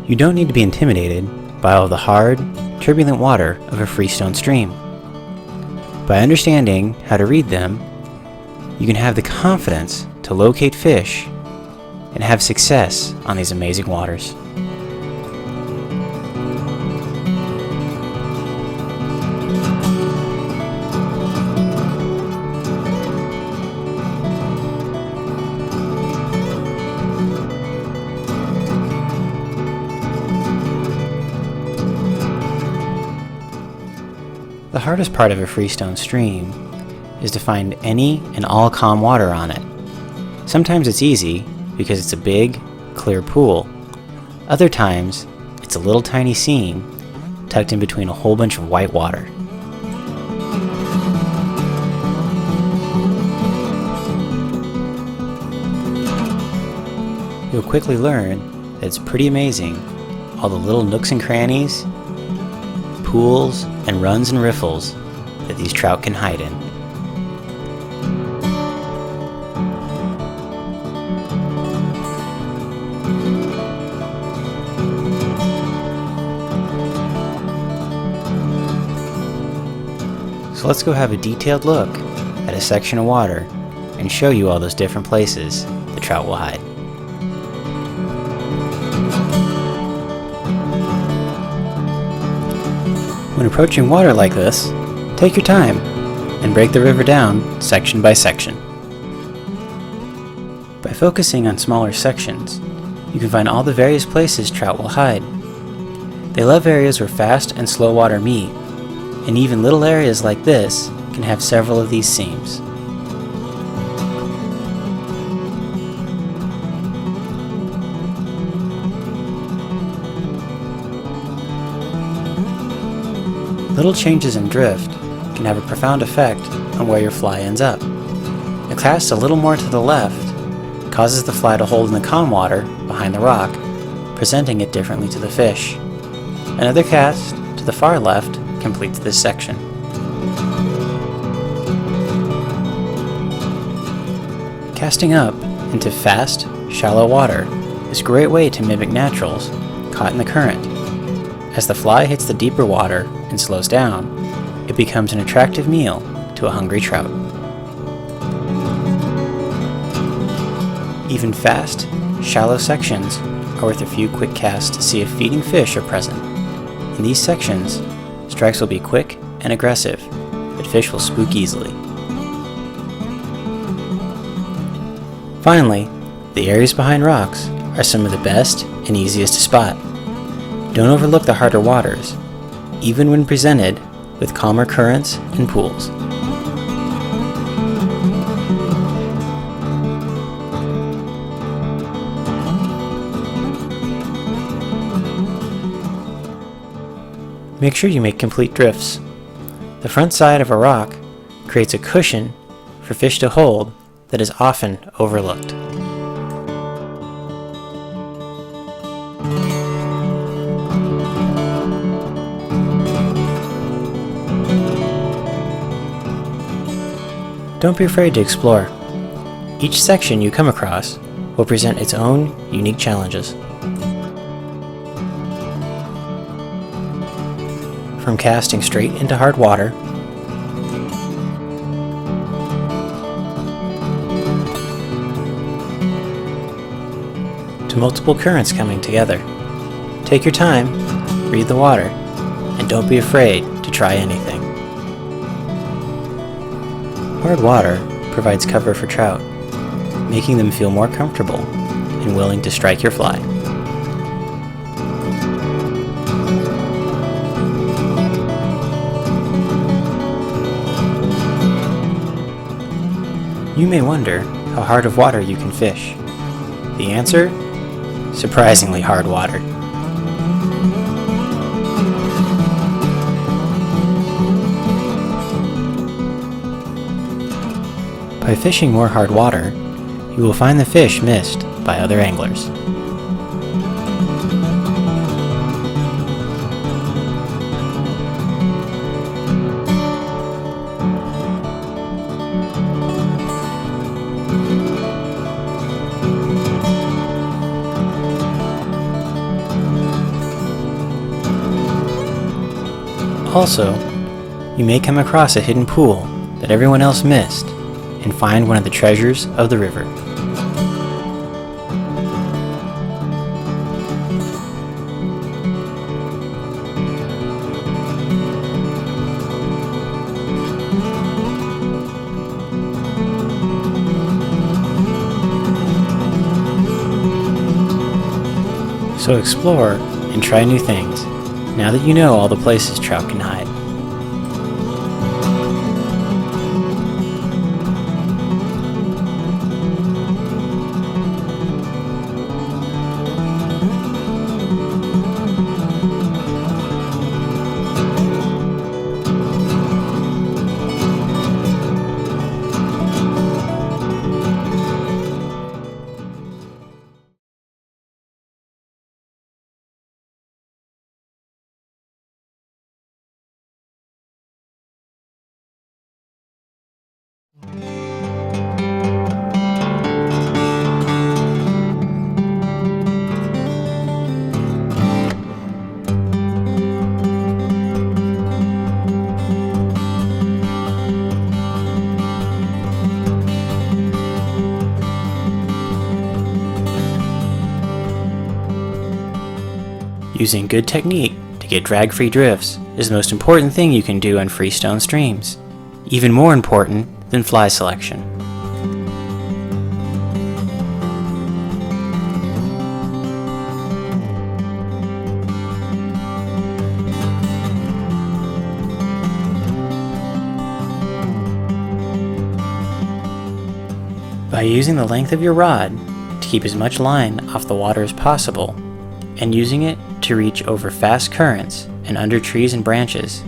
You don't need to be intimidated by all the hard, turbulent water of a freestone stream. By understanding how to read them, you can have the confidence to locate fish and have success on these amazing waters. The hardest part of a freestone stream is to find any and all calm water on it. Sometimes it's easy because it's a big, clear pool. Other times, it's a little tiny seam tucked in between a whole bunch of white water. You'll quickly learn that it's pretty amazing all the little nooks and crannies, pools, and runs and riffles that these trout can hide in. So let's go have a detailed look at a section of water and show you all those different places the trout will hide. When approaching water like this, take your time and break the river down section by section. By focusing on smaller sections, you can find all the various places trout will hide. They love areas where fast and slow water meet, and even little areas like this can have several of these seams. Little changes in drift can have a profound effect on where your fly ends up. A cast a little more to the left causes the fly to hold in the calm water behind the rock, presenting it differently to the fish. Another cast to the far left completes this section. Casting up into fast, shallow water is a great way to mimic naturals caught in the current. As the fly hits the deeper water and slows down, it becomes an attractive meal to a hungry trout. Even fast, shallow sections are worth a few quick casts to see if feeding fish are present. In these sections, strikes will be quick and aggressive, but fish will spook easily. Finally, the areas behind rocks are some of the best and easiest to spot. Don't overlook the harder waters, even when presented with calmer currents and pools. Make sure you make complete drifts. The front side of a rock creates a cushion for fish to hold that is often overlooked. Don't be afraid to explore. Each section you come across will present its own unique challenges. From casting straight into hard water, to multiple currents coming together. Take your time, read the water, and don't be afraid to try anything. Hard water provides cover for trout, making them feel more comfortable and willing to strike your fly. You may wonder how hard of water you can fish. The answer? Surprisingly hard water. By fishing more hard water, you will find the fish missed by other anglers. Also, you may come across a hidden pool that everyone else missed and find one of the treasures of the river. So explore and try new things, now that you know all the places trout can hide. Using good technique to get drag-free drifts is the most important thing you can do on Freestone streams, even more important than fly selection. By using the length of your rod to keep as much line off the water as possible, and using it to reach over fast currents and under trees and branches,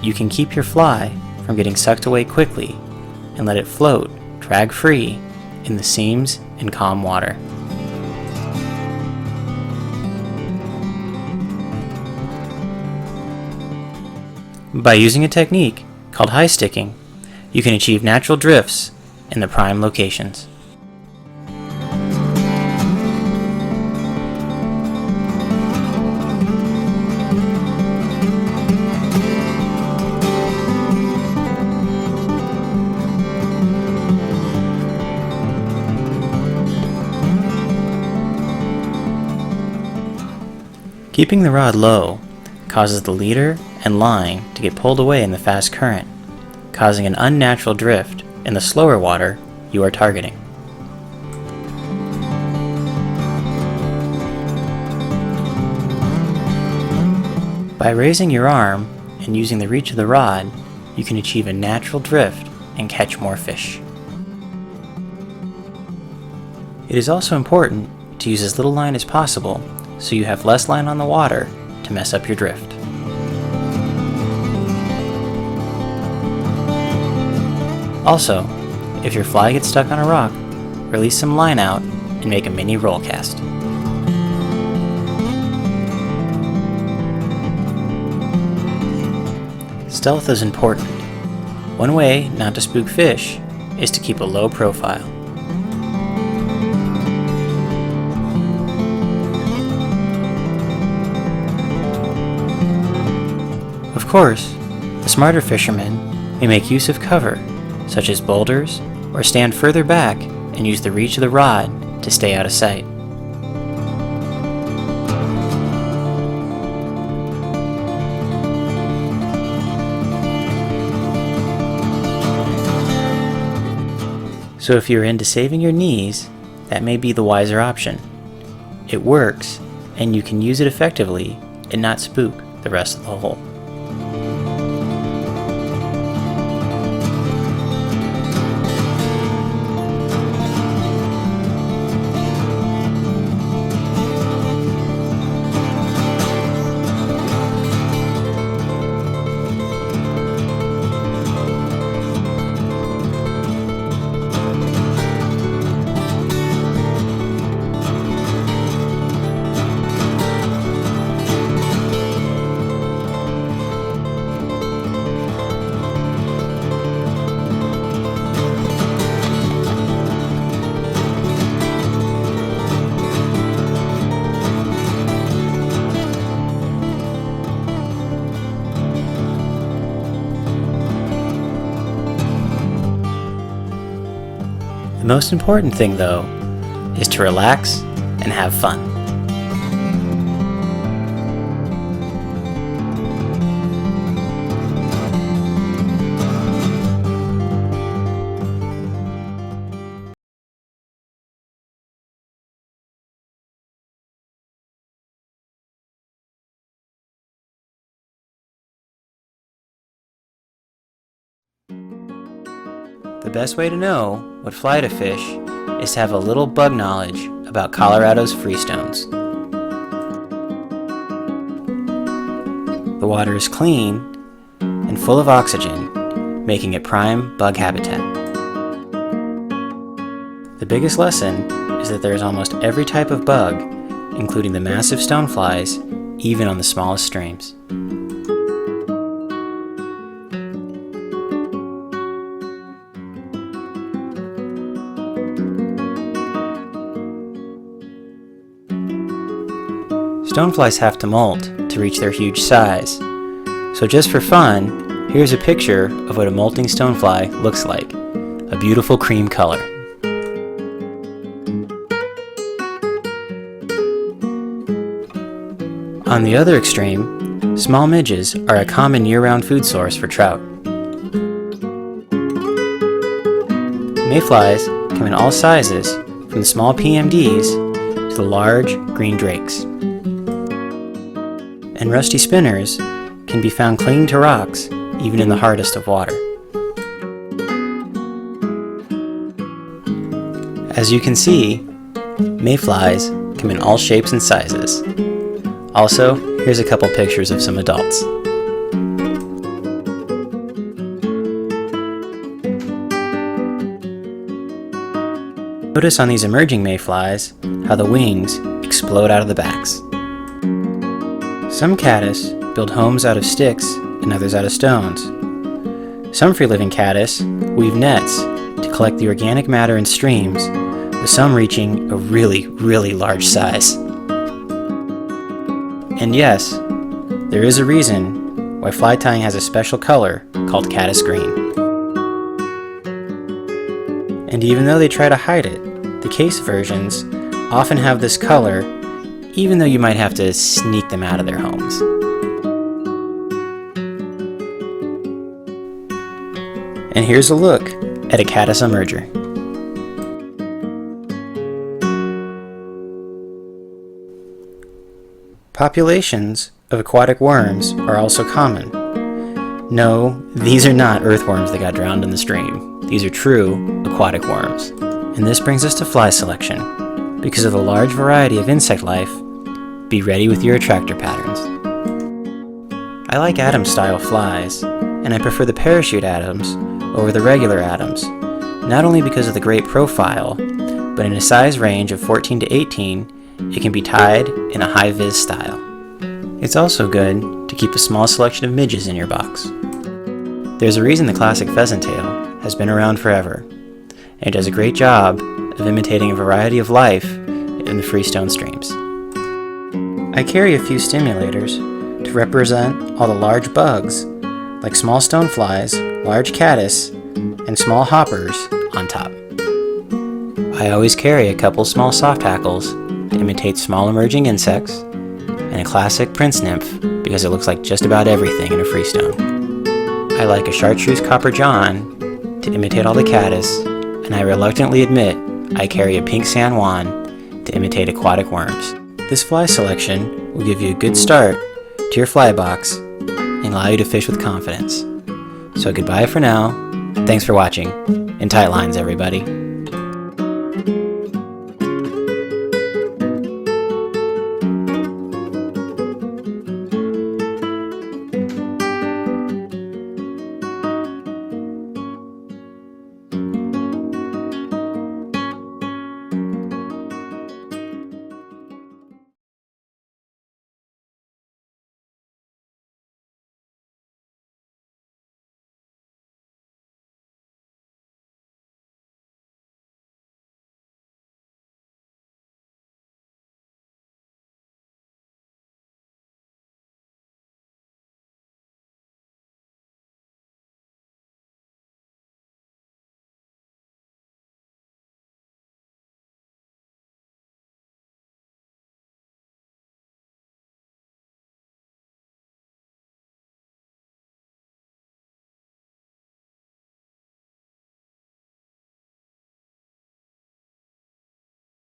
you can keep your fly from getting sucked away quickly and let it float drag-free in the seams and calm water. By using a technique called high sticking, you can achieve natural drifts in the prime locations. Keeping the rod low causes the leader and line to get pulled away in the fast current, causing an unnatural drift in the slower water you are targeting. By raising your arm and using the reach of the rod, you can achieve a natural drift and catch more fish. It is also important to use as little line as possible so you have less line on the water to mess up your drift. Also, if your fly gets stuck on a rock, release some line out and make a mini roll cast. Stealth is important. One way not to spook fish is to keep a low profile. Of course, the smarter fishermen may make use of cover, such as boulders, or stand further back and use the reach of the rod to stay out of sight. So if you're into saving your knees, that may be the wiser option. It works, and you can use it effectively and not spook the rest of the hole. most important thing, though, is to relax and have fun. The best way to know what fly to fish is to have a little bug knowledge about Colorado's freestones. The water is clean and full of oxygen, making it prime bug habitat. The biggest lesson is that there is almost every type of bug, including the massive stoneflies, even on the smallest streams. Stoneflies have to molt to reach their huge size. So just for fun, here's a picture of what a molting stonefly looks like. A beautiful cream color. On the other extreme, small midges are a common year-round food source for trout. Mayflies come in all sizes, from the small PMDs to the large green drakes. And rusty spinners can be found clinging to rocks even in the hardest of water. As you can see, mayflies come in all shapes and sizes. Also, here's a couple pictures of some adults. Notice on these emerging mayflies how the wings explode out of the backs. Some caddis build homes out of sticks and others out of stones. Some free-living caddis weave nets to collect the organic matter in streams, with some reaching a really, really large size. And yes, there is a reason why fly tying has a special color called caddis green. And even though they try to hide it, the case versions often have this color, even though you might have to sneak them out of their homes. And here's a look at a caddis emerger. Populations of aquatic worms are also common. No, these are not earthworms that got drowned in the stream. These are true aquatic worms. And this brings us to fly selection. Because of the large variety of insect life, be ready with your attractor patterns. I like atom-style flies, and I prefer the parachute atoms over the regular atoms, not only because of the great profile, but in a size range of 14 to 18, it can be tied in a high-vis style. It's also good to keep a small selection of midges in your box. There's a reason the classic pheasant tail has been around forever, and it does a great job of imitating a variety of life in the freestone streams. I carry a few stimulators to represent all the large bugs, like small stoneflies, large caddis, and small hoppers on top. I always carry a couple small soft hackles to imitate small emerging insects, and a classic prince nymph because it looks like just about everything in a freestone. I like a chartreuse copper john to imitate all the caddis, and I reluctantly admit I carry a pink San Juan to imitate aquatic worms. This fly selection will give you a good start to your fly box and allow you to fish with confidence. So goodbye for now. Thanks for watching. In tight lines, everybody.